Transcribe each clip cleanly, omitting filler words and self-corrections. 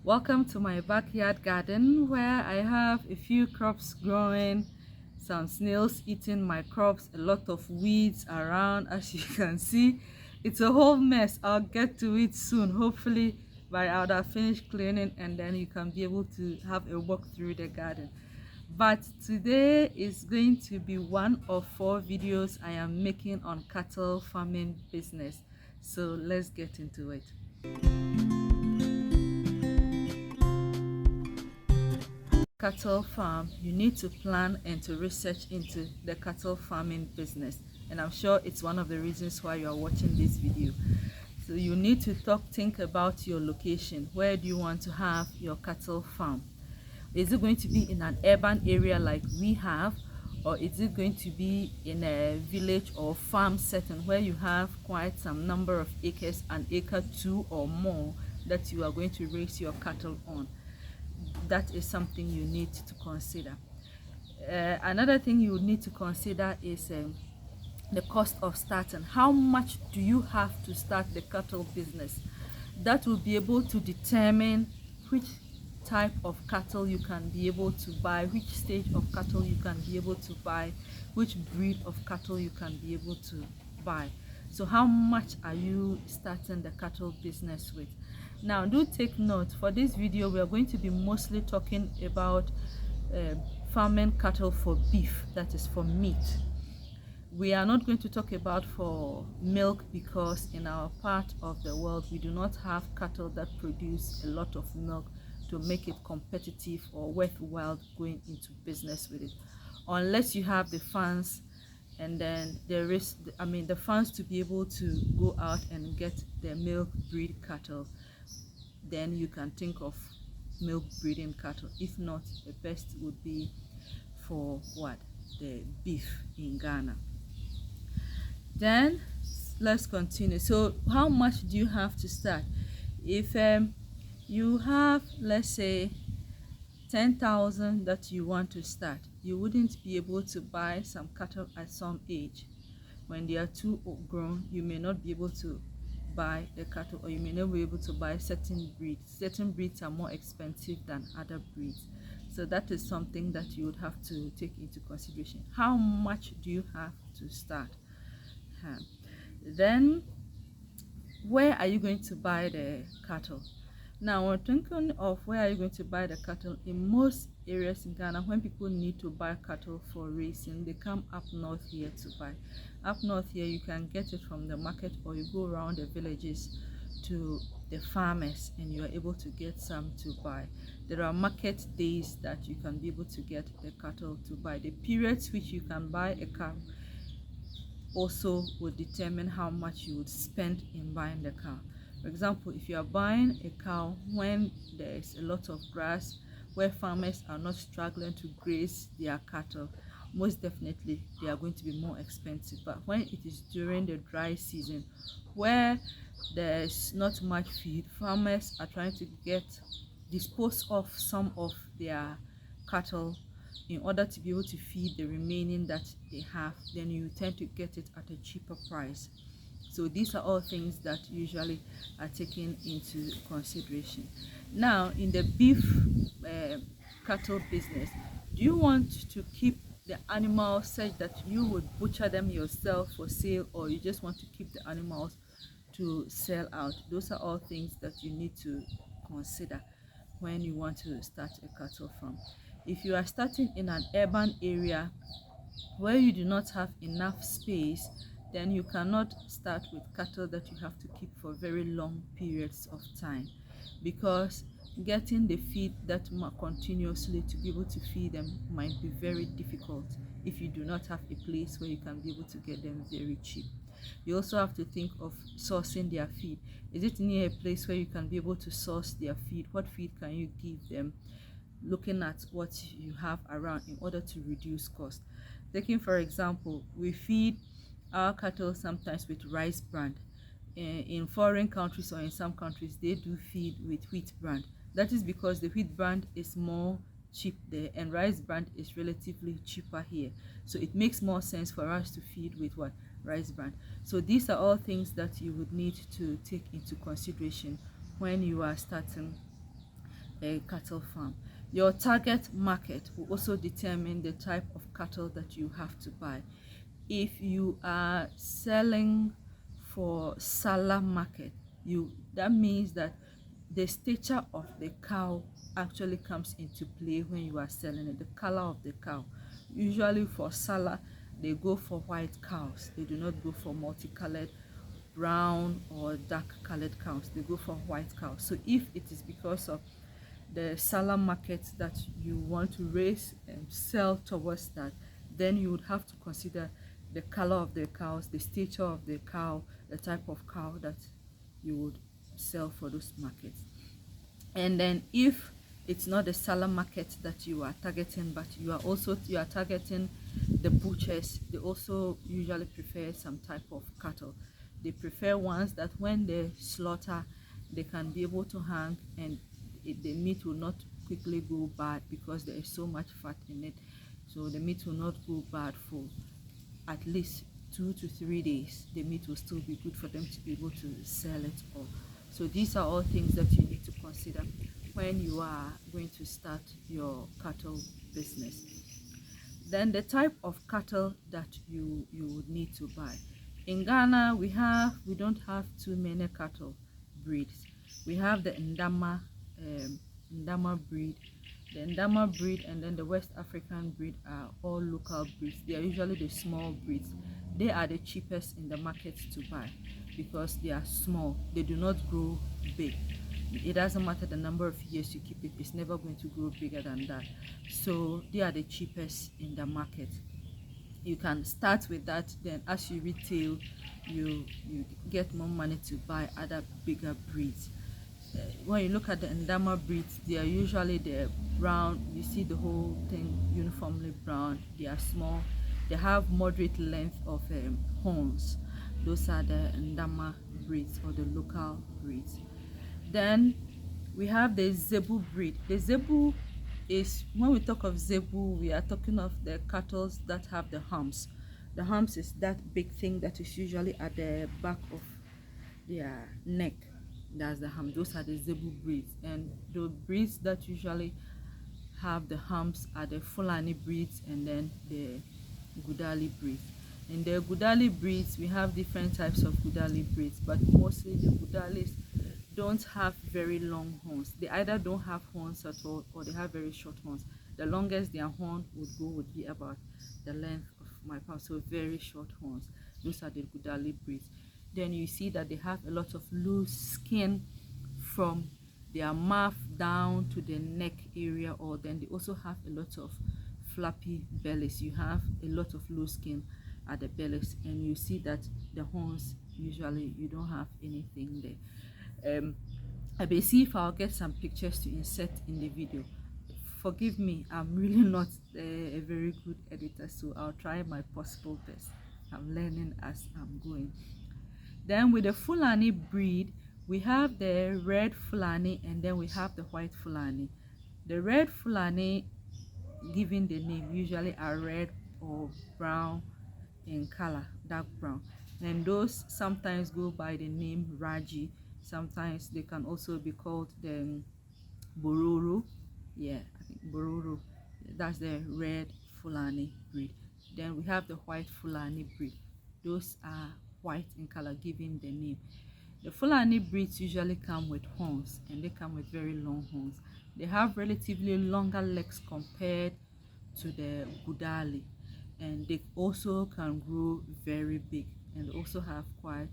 Welcome to my backyard garden where I have a few crops growing, some snails eating my crops, a lot of weeds around. As you can see, it's a whole mess. I'll get to it soon. Hopefully by I'll have finished cleaning and then you can be able to have a walk through the garden. But today is going to be one of 4 videos I am making on cattle farming business. So let's get into it. Cattle farm, you need to plan and to research into the cattle farming business, and I'm sure it's one of the reasons why you are watching this video. So you need to think about your location. Where do you want to have your cattle farm? Is it going to be in an urban area like we have, or is it going to be in a village or farm setting where you have quite some number of acres, an acre, 2 or more, that you are going to raise your cattle on? That is something you need to consider. Another thing you need to consider is the cost of starting. How much do you have to start the cattle business? That will be able to determine which type of cattle you can be able to buy, which stage of cattle you can be able to buy, which breed of cattle you can be able to buy. So how much are you starting the cattle business with? Now do take note, for this video we are going to be mostly talking about farming cattle for beef, that is for meat. We are not going to talk about for milk because in our part of the world we do not have cattle that produce a lot of milk to make it competitive or worthwhile going into business with it, unless you have the funds, and then there is the funds to be able to go out and get the milk breed cattle. Then you can think of milk breeding cattle. If not, the best would be for the beef in Ghana. Then let's continue. So how much do you have to start? If you have, let's say, 10,000 that you want to start, you wouldn't be able to buy some cattle at some age. When they are too grown, you may not be able to buy the cattle, or you may not be able to buy certain breeds. Certain breeds are more expensive than other breeds. So that is something that you would have to take into consideration. How much do you have to start? Then where are you going to buy the cattle? Now we're thinking of where are you going to buy the cattle. In most areas in Ghana, when people need to buy cattle for racing, they come up north here to buy. Up north here you can get it from the market, or you go around the villages to the farmers and you are able to get some to buy. There are market days that you can be able to get the cattle to buy. The periods which you can buy a cow also will determine how much you would spend in buying the cow. For example, if you are buying a cow when there is a lot of grass, where farmers are not struggling to graze their cattle, most definitely they are going to be more expensive. But when it is during the dry season, where there's not much feed, farmers are trying to dispose of some of their cattle in order to be able to feed the remaining that they have, then you tend to get it at a cheaper price. So these are all things that usually are taken into consideration. Now in the beef cattle business, do you want to keep the animals such that you would butcher them yourself for sale, or you just want to keep the animals to sell out? Those are all things that you need to consider when you want to start a cattle farm. If you are starting in an urban area where you do not have enough space, then you cannot start with cattle that you have to keep for very long periods of time, because getting the feed that continuously to be able to feed them might be very difficult if you do not have a place where you can be able to get them very cheap. You also have to think of sourcing their feed. Is it near a place where you can be able to source their feed? What feed can you give them? Looking at what you have around in order to reduce cost. Taking for example, we feed our cattle sometimes with rice bran. In foreign countries or in some countries, they do feed with wheat bran. That is because the wheat bran is more cheap there and rice bran is relatively cheaper here. So it makes more sense for us to feed with rice bran. So these are all things that you would need to take into consideration when you are starting a cattle farm. Your target market will also determine the type of cattle that you have to buy. If you are selling for Salah market, that means that the stature of the cow actually comes into play when you are selling it, the color of the cow. Usually for Salah, they go for white cows. They do not go for multicolored brown or dark colored cows. They go for white cows. So if it is because of the Salah market that you want to raise and sell towards that, then you would have to consider the color of the cows, the stature of the cow, the type of cow that you would sell for those markets. And then if it's not the Salah market that you are targeting, but you are targeting the butchers, they also usually prefer some type of cattle. They prefer ones that when they slaughter, they can be able to hang, and the meat will not quickly go bad because there is so much fat in it. So the meat will not go bad for at least 2 to 3 days. The meat will still be good for them to be able to sell it all. So these are all things that you need to consider when you are going to start your cattle business. Then the type of cattle that you would need to buy. In Ghana, we don't have too many cattle breeds. We have the Ndama breed. The Ndama breed and then the West African breed are all local breeds. They are usually the small breeds. They are the cheapest in the market to buy because they are small. They do not grow big. It doesn't matter the number of years you keep it, it's never going to grow bigger than that. So they are the cheapest in the market. You can start with that, then as you retail, you get more money to buy other bigger breeds. When you look at the Ndama breeds, they are usually the brown. You see the whole thing uniformly brown. They are small. They have moderate length of horns. Those are the Ndama breeds or the local breeds. Then we have the Zebu breed. The Zebu is, when we talk of Zebu, we are talking of the cattle that have the humps. The humps is that big thing that is usually at the back of their neck. That's the hump. Those are the Zebu breeds. And the breeds that usually have the humps are the Fulani breeds and then the Gudali breeds. In the Gudali breeds, we have different types of Gudali breeds, but mostly the Gudalis don't have very long horns. They either don't have horns at all or they have very short horns. The longest their horn would be about the length of my palm, so very short horns. Those are the Gudali breeds. Then you see that they have a lot of loose skin from their mouth down to the neck area, or then they also have a lot of flappy bellies. You have a lot of loose skin at the bellies, and you see that the horns, usually you don't have anything there. I will see if I'll get some pictures to insert in the video. Forgive me, I'm really not a very good editor, so I'll try my possible best. I'm learning as I'm going. Then with the Fulani breed, we have the red Fulani and then we have the white Fulani. The red Fulani, given the name, usually are red or brown in color, dark brown. And those sometimes go by the name Raji. Sometimes they can also be called the Bororo. Yeah, I think Bororo. That's the red Fulani breed. Then we have the white Fulani breed. Those are white in color, giving the name. The Fulani breeds usually come with horns, and they come with very long horns. They have relatively longer legs compared to the Gudali, and they also can grow very big and also have quite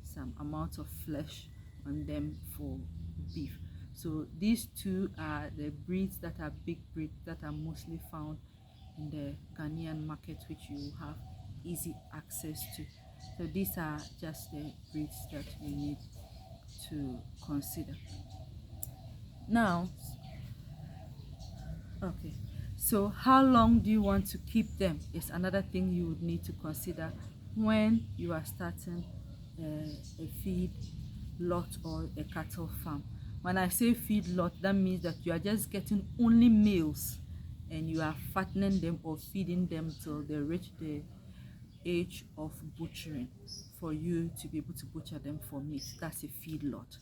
some amount of flesh on them for beef. So these two are the breeds that are big breeds that are mostly found in the Ghanaian market, which you have easy access to. So these are just the breeds that you need to consider. Now, okay, so how long do you want to keep them is another thing you would need to consider when you are starting a feed lot or a cattle farm. When I say feed lot, that means that you are just getting only males and you are fattening them or feeding them till they reach the age of butchering for you to be able to butcher them for meat. That's a feed lot.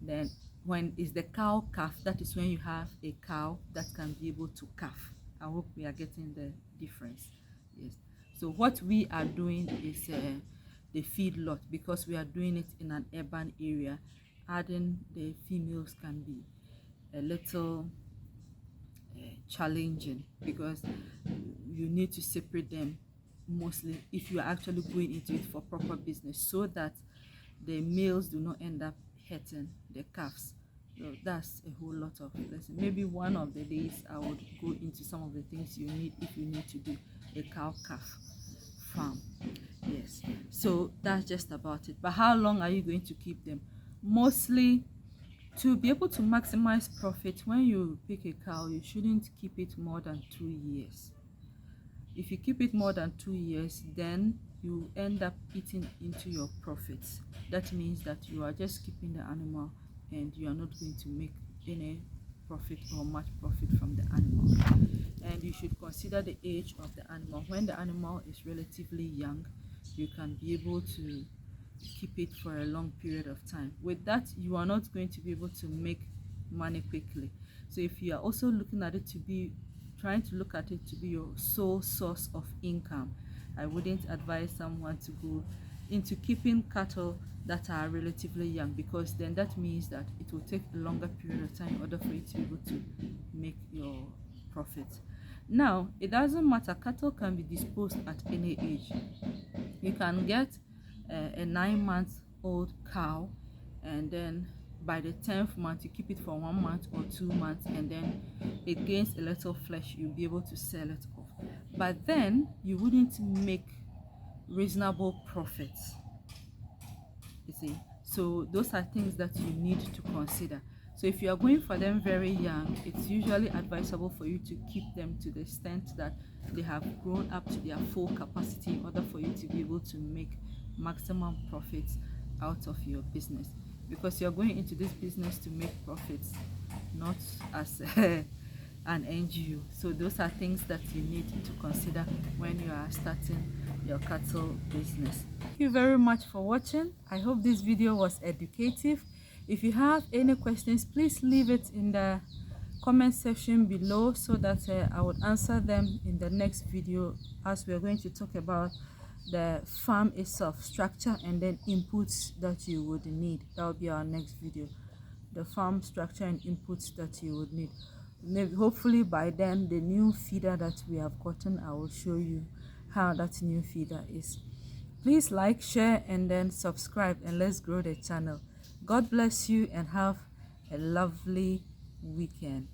Then when is the cow calf, that is when you have a cow that can be able to calf. I hope we are getting the difference. Yes. So what we are doing is the feedlot, because we are doing it in an urban area. Adding the females can be a little challenging, because you need to separate them mostly if you are actually going into it for proper business, so that the males do not end up hurting the calves. So that's a whole lot of lesson. Maybe one of the days I would go into some of the things you need if you need to do a cow calf farm. Yes, so that's just about it. But how long are you going to keep them? Mostly, to be able to maximize profit, when you pick a cow, you shouldn't keep it more than 2 years. If you keep it more than 2 years, then you end up eating into your profits. That means that you are just keeping the animal and you are not going to make any profit or much profit from the animal. And you should consider the age of the animal. When the animal is relatively young, you can be able to keep it for a long period of time. With that, you are not going to be able to make money quickly. So if you are also looking at it to be trying to look at it to be your sole source of income, I wouldn't advise someone to go into keeping cattle that are relatively young, because then that means that it will take a longer period of time in order for you to be able to make your profit. Now, it doesn't matter, cattle can be disposed at any age. You can get a 9-month-old cow, and then by the 10th month you keep it for 1 month or 2 months, and then it gains a little flesh, you'll be able to sell it off. But then you wouldn't make reasonable profits, you see. So those are things that you need to consider. So if you are going for them very young, it's usually advisable for you to keep them to the extent that they have grown up to their full capacity, in order for you to be able to make maximum profits out of your business, because you're going into this business to make profits, not as an NGO. So those are things that you need to consider when you are starting your cattle business. Thank you very much for watching. I hope this video was educative. If you have any questions, please leave it in the comment section below, so that I would answer them in the next video, as we are going to talk about the farm itself, structure, and then inputs that you would need. That will be our next video, the farm structure and inputs that you would need. Maybe hopefully by then, the new feeder that we have gotten, I will show you how that new feeder is. Please like, share, and then subscribe, and let's grow the channel. God bless you and have a lovely weekend.